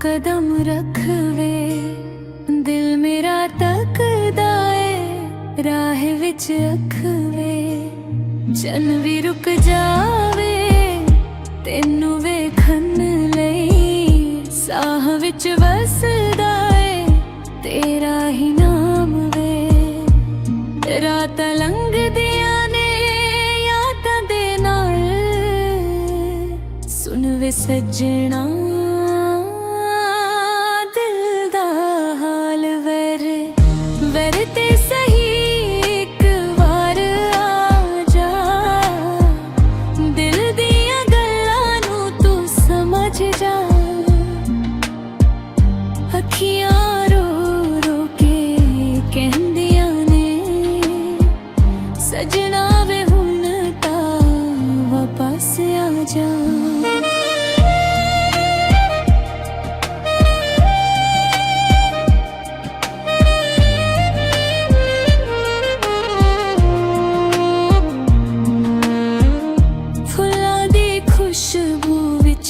कदम रख वे, दिल मेरा तकदा है राह विच अख वे। चन भी रुक जावे तेनू वेखन लई, साह विच वसदा है तेरा ही नाम वे। रात लंघदियां ने यादां दे नाल, सुन वे सजना दिल दा हाल। वर वर ते सही एक बार आ जा, दिल दियां गल्लां नू तू समझ जा। अखियां रो रो के कहंदियां ने, सजना वे हुण तां वापस आ जा। खुशबू विच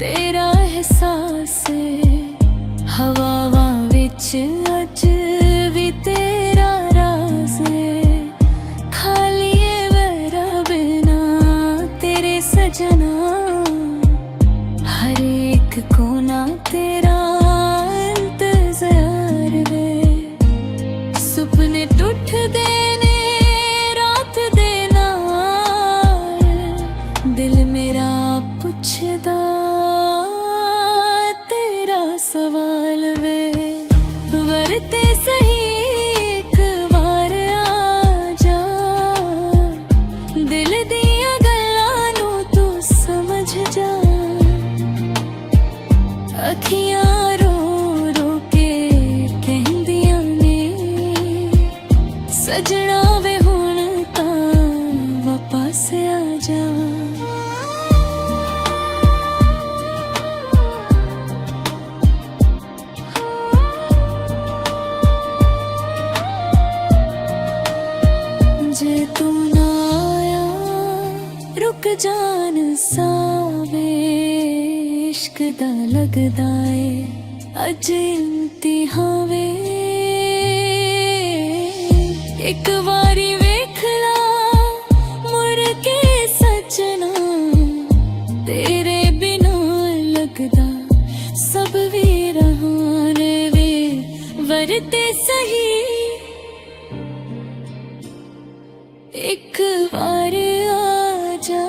तेरा एहसास, हवावां विच अज भी तेरा राज है। खाली है मेरा बिना तेरे सजना, हर एक कोना तेरा इंतजार है। सुपने टुटदे ने रात दे नाल, दिल मेरा पुछदा तेरा सवाल वे। वरते सही एक बार आ जा, दिल दियां गल्लां नू तू समझ जा। अखियां रो रो के कहंदियां ने, सजना वे हुण तां वापस आ जा। जे तू ना आया रुक जान सावे, इश्क दा लगदा है अज इम्तिहां वे। एक बारी वेख ला मुड़ के सजना, तेरे बिना लगदा सब वीरान वे। वरते सही एक बार आ जा।